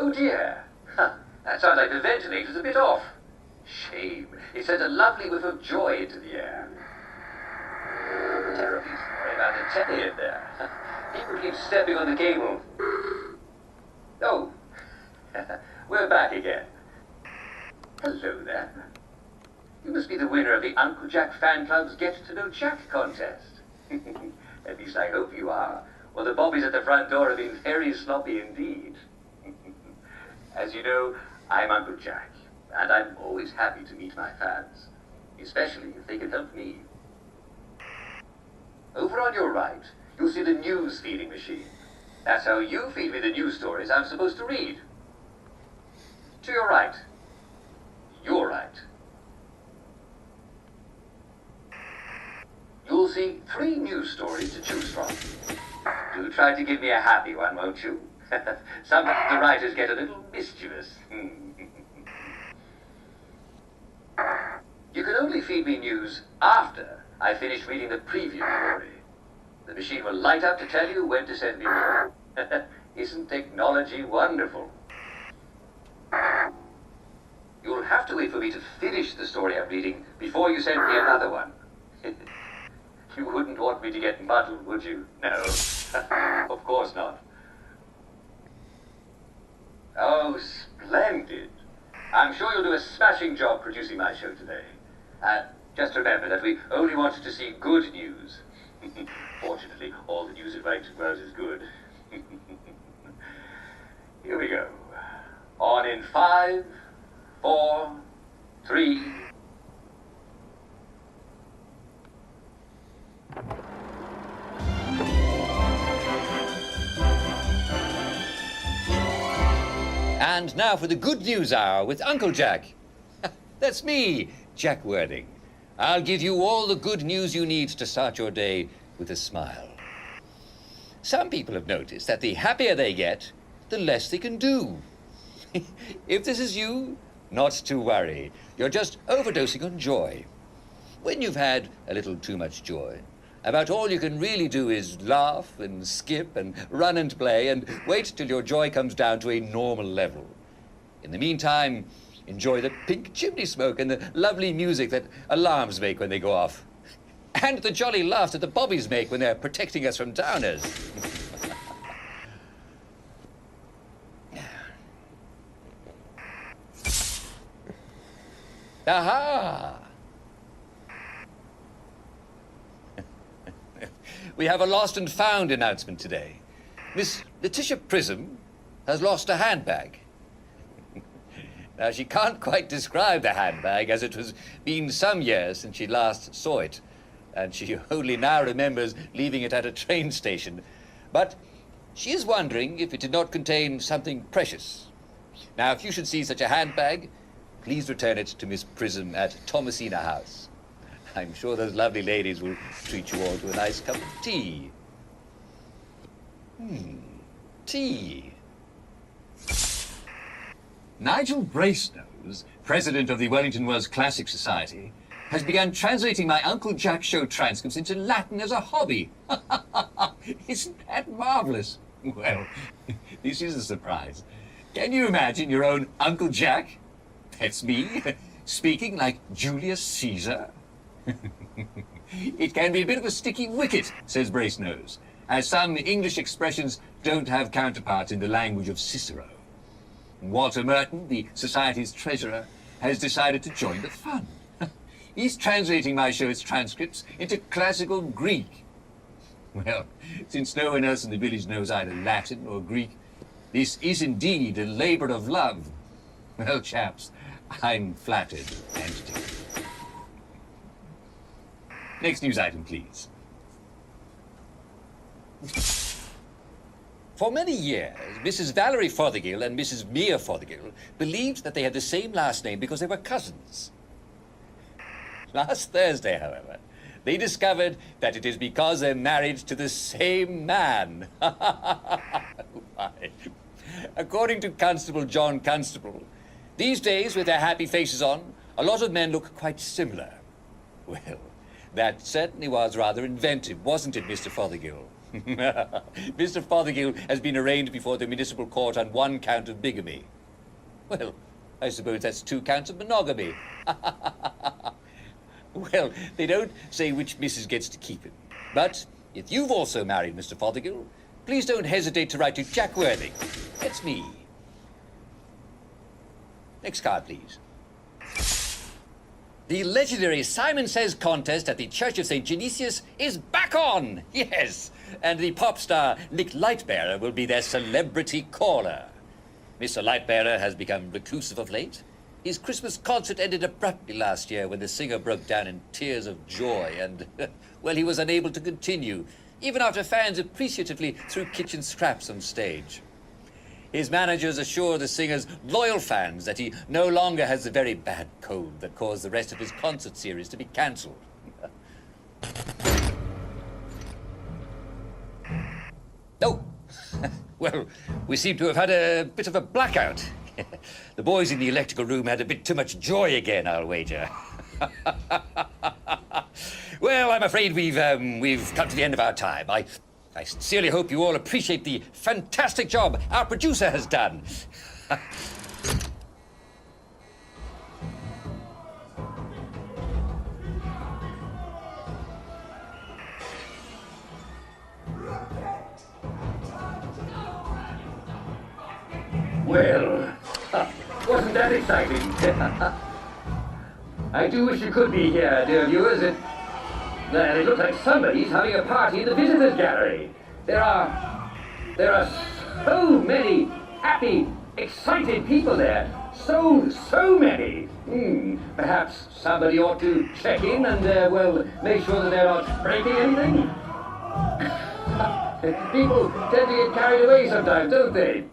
Oh dear. Huh. That sounds like the ventilator's a bit off. Shame. It sent a lovely whiff of joy into the air. Terribly sorry about the telly in there. People keep stepping on the cable. Oh, we're back again. Hello there. You must be the winner of the Uncle Jack Fan Club's Get to Know Jack contest. At least I hope you are. Well, the bobbies at the front door have been very sloppy indeed. As you know, I'm Uncle Jack, and I'm always happy to meet my fans, especially if they can help me. Over on your right, you'll see the news feeding machine. That's how you feed me the news stories I'm supposed to read. To your right. Your right. You'll see 3 news stories to choose from. Do try to give me a happy one, won't you? Sometimes the writers get a little mischievous. You can only feed me news after I finish reading the preview story. The machine will light up to tell you when to send me more. Isn't technology wonderful? You'll have to wait for me to finish the story I'm reading before you send me another one. You wouldn't want me to get muddled, would you? No, of course not. Oh, splendid. I'm sure you'll do a smashing job producing my show today. Just remember that we only want to see good news. Fortunately, all the news in Wellington World is good. Here we go. On in 5, 4, 3... And now for the Good News Hour with Uncle Jack. That's me, Jack Worthing. I'll give you all the good news you need to start your day with a smile. Some people have noticed that the happier they get, the less they can do. If this is you, not to worry. You're just overdosing on joy. When you've had a little too much joy, about all you can really do is laugh and skip and run and play and wait till your joy comes down to a normal level. In the meantime, enjoy the pink chimney smoke and the lovely music that alarms make when they go off. And the jolly laughs that the bobbies make when they're protecting us from downers. Aha! We have a lost and found announcement today. Miss Letitia Prism has lost a handbag. Now, she can't quite describe the handbag, as it has been some years since she last saw it, and she only now remembers leaving it at a train station. But she is wondering if it did not contain something precious. Now, if you should see such a handbag, please return it to Miss Prism at Thomasina House. I'm sure those lovely ladies will treat you all to a nice cup of tea. Tea. Nigel Bracenose, president of the Wellington Wells Classic Society, has begun translating my Uncle Jack show transcripts into Latin as a hobby. Isn't that marvelous? Well, this is a surprise. Can you imagine your own Uncle Jack? That's me, speaking like Julius Caesar. It can be a bit of a sticky wicket, says Bracenose, as some English expressions don't have counterparts in the language of Cicero. Walter Merton, the Society's treasurer, has decided to join the fun. He's translating my show's transcripts into classical Greek. Well, since no one else in the village knows either Latin or Greek, this is indeed a labor of love. Well, chaps, I'm flattered and tickled. Next news item, please. For many years, Mrs. Valerie Fothergill and Mrs. Mia Fothergill believed that they had the same last name because they were cousins. Last Thursday, however, they discovered that it is because they're married to the same man. According to Constable John Constable, these days, with their happy faces on, a lot of men look quite similar. Well, that certainly was rather inventive, wasn't it, Mr. Fothergill? Mr. Fothergill has been arraigned before the municipal court on 1 count of bigamy. Well, I suppose that's 2 counts of monogamy. Well, they don't say which missus gets to keep him. But if you've also married Mr. Fothergill, please don't hesitate to write to Jack Worthing. That's me. Next card, please. The legendary Simon Says contest at the Church of St. Genesius is back on! Yes! And the pop star Nick Lightbearer will be their celebrity caller. Mr. Lightbearer has become reclusive of late. His Christmas concert ended abruptly last year when the singer broke down in tears of joy and, well, he was unable to continue, even after fans appreciatively threw kitchen scraps on stage. His managers assure the singer's loyal fans that he no longer has the very bad cold that caused the rest of his concert series to be cancelled. Oh, well, we seem to have had a bit of a blackout. The boys in the electrical room had a bit too much joy again, I'll wager. Well, I'm afraid we've come to the end of our time. I sincerely hope you all appreciate the fantastic job our producer has done. Well, wasn't that exciting? I do wish you could be here, dear viewers. It looks like somebody's having a party in the visitors' gallery. There are so many happy, excited people there. So many. Perhaps somebody ought to check in and, make sure that they're not breaking anything. People tend to get carried away sometimes, don't they?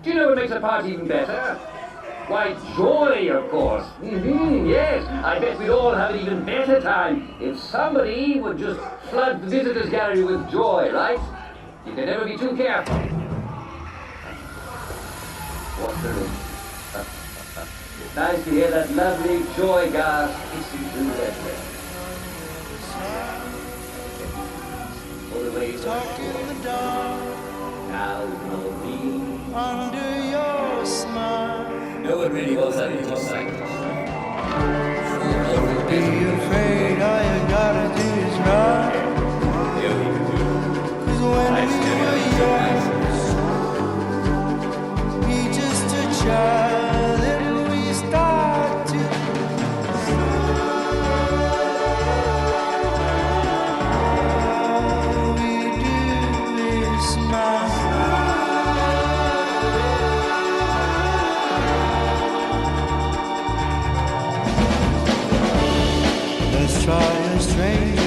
Do you know what makes a party even better? Why, joy, of course. Yes, I bet we'd all have an even better time if somebody would just flood the visitors' gallery with joy, right? You can never be too careful. What's the room? It's nice to hear that lovely joy gasp hissing through that way. All the way to the shore. Now we'll be under your smile. No one really wants that little sight. Be afraid all you gotta do is run. Cause when we were young, we just a child and we start to all we do is smile. Let's try a strange